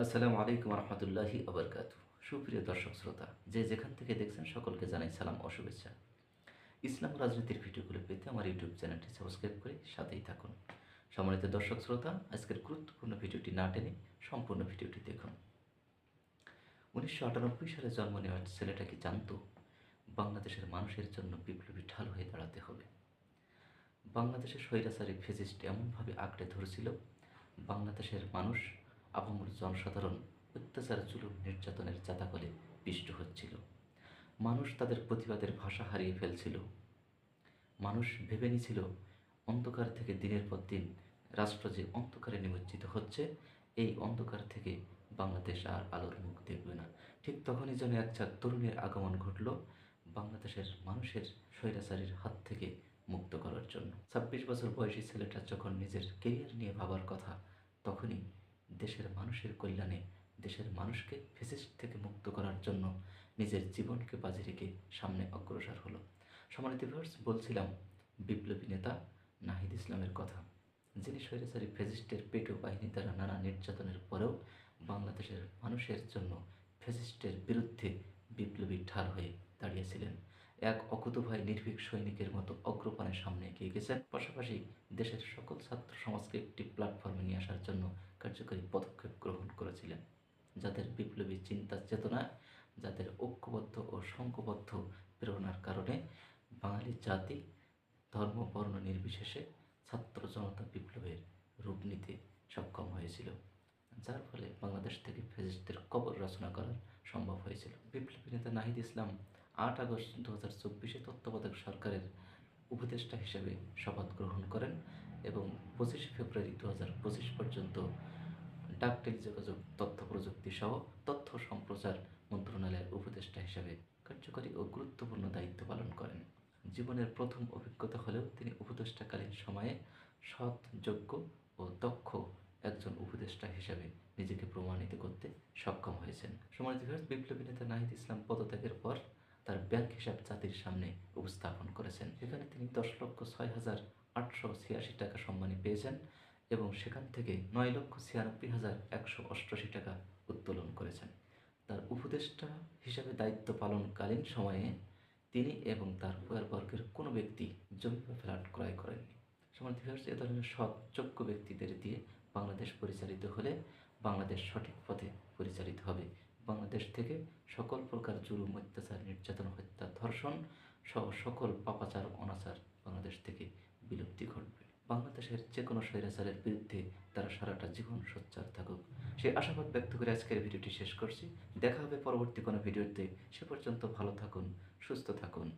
আসসালামু আলাইকুম রহমতুল্লাহি আবরকাতু। সুপ্রিয় দর্শক শ্রোতা, যে যেখান থেকে দেখছেন সকলকে জানাই সালাম ও শুভেচ্ছা। ইসলাম ও রাজনীতির ভিডিওগুলো পেতে আমার ইউটিউব চ্যানেলটি সাবস্ক্রাইব করে সাথেই থাকুন। সম্মানিত দর্শক শ্রোতা, আজকের গুরুত্বপূর্ণ ভিডিওটি না টেনে সম্পূর্ণ ভিডিওটি দেখুন। 1998 সালে জন্ম নেওয়া ছেলেটা কি জানতো বাংলাদেশের মানুষের জন্য বিপ্লবী ঢাল হয়ে দাঁড়াতে হবে? বাংলাদেশের স্বৈরাচারী ফেসিস্ট এমনভাবে আঁকড়ে ধরেছিল, বাংলাদেশের মানুষ, আপামর জনসাধারণ অত্যাচার, জুলুম, নির্যাতনের জাতাকলে পিষ্ট হচ্ছিল। মানুষ তাদের প্রতিবাদের ভাষা হারিয়ে ফেলছিল। মানুষ ভেবে নিছিল অন্ধকার থেকে দিনের পর দিন রাষ্ট্র যে অন্ধকারে নিমজ্জিত হচ্ছে, এই অন্ধকার থেকে বাংলাদেশ আর আলোর মুখ দেখবে না। ঠিক তখনই যেন এক ঝাঁক তরুণের আগমন ঘটল বাংলাদেশের মানুষের স্বৈরাচারীর হাত থেকে মুক্ত করার জন্য। 26 বছর বয়সী ছেলেটা যখন নিজের কেরিয়ার নিয়ে ভাবার কথা, তখনই দেশের মানুষের কল্যাণে, দেশের মানুষকে ফ্যাসিস্ট থেকে মুক্ত করার জন্য নিজের জীবনকে বাজি রেখে সামনে অগ্রসর হলো। সম্মানিত ভিউয়ার্স, বলছিলাম বিপ্লবী নেতা নাহিদ ইসলামের কথা, যিনি স্বৈরাচারী ফ্যাসিস্টের পেটো বাহিনী দ্বারা নানা নির্যাতনের পরেও বাংলাদেশের মানুষের জন্য ফ্যাসিস্টের বিরুদ্ধে বিপ্লবী ঢাল হয়ে দাঁড়িয়েছিলেন। এক অকুতোভয় নির্ভীক সৈনিকের মতো অগ্রপানে সামনে এগিয়ে গেছেন। পাশাপাশি দেশের সকল ছাত্র সমাজকে একটি প্ল্যাটফর্মে নিয়ে আসার জন্য কার্যকরী পদক্ষেপ গ্রহণ করেছিলেন। যাদের বিপ্লবী চিন্তা চেতনা, যাদের ঐক্যবদ্ধ ও সংঘবদ্ধ প্রেরণার কারণে বাঙালি জাতি ধর্ম বর্ণ নির্বিশেষে ছাত্র জনতা বিপ্লবের রূপ নিতে সক্ষম হয়েছিল, যার ফলে বাংলাদেশ থেকে ফ্যাসিস্টদের কবর রচনা করা সম্ভব হয়েছিল। বিপ্লবী নেতা নাহিদ ইসলাম 8 আগস্ট 2024 তত্ত্বাবধায়ক সরকারের উপদেষ্টা হিসেবে শপথ গ্রহণ করেন এবং 25 ফেব্রুয়ারি 2025 পর্যন্ত ডাক, টেলিযোগাযোগ, তথ্য প্রযুক্তি সহ তথ্য সম্প্রচার মন্ত্রণালয়ের উপদেষ্টা হিসেবে কার্যকরী ও গুরুত্বপূর্ণ দায়িত্ব পালন করেন। জীবনের প্রথম অভিজ্ঞতা হলেও তিনি উপদেষ্টাকালীন সময়ে সৎ, যোগ্য ও দক্ষ একজন উপদেষ্টা হিসেবে নিজেকে প্রমাণিত করতে সক্ষম হয়েছেন। সম্মানিত ভিউয়ার্স, বিপ্লবী নেতা নাহিদ ইসলাম পদত্যাগের পর তার ব্যাংক হিসাব জাতির সামনে উপস্থাপন করেছেন। সেখানে তিনি 10,06,886 টাকা সম্মানী পেয়েছেন এবং সেখান থেকে 9,96,188 টাকা উত্তোলন করেছেন। তার উপদেষ্টা হিসাবে দায়িত্ব পালনকালীন সময়ে তিনি এবং তার পরিবারবর্গের কোনো ব্যক্তি জমি বা ফ্ল্যাট ক্রয় করেননি। সম্মানিত ভিউয়ার্স, এ ধরনের সৎ, যোগ্য ব্যক্তিদের দিয়ে বাংলাদেশ পরিচালিত হলে বাংলাদেশ সঠিক পথে পরিচালিত হবে। বাংলাদেশ থেকে সকল প্রকার জুলুম, অত্যাচার, নির্যাতন, হত্যা, ধর্ষণ সহ সকল পাপাচার, অনাচার বাংলাদেশ থেকে বিলুপ্তি ঘটবে। বাংলাদেশের যে কোনো স্বৈরাচারের বিরুদ্ধে তারা সারাটা জীবন সোচ্চার থাকুক, সেই আশাবাদ ব্যক্ত করে আজকের ভিডিওটি শেষ করছি। দেখা হবে পরবর্তী কোনো ভিডিওতে। সে পর্যন্ত ভালো থাকুন, সুস্থ থাকুন।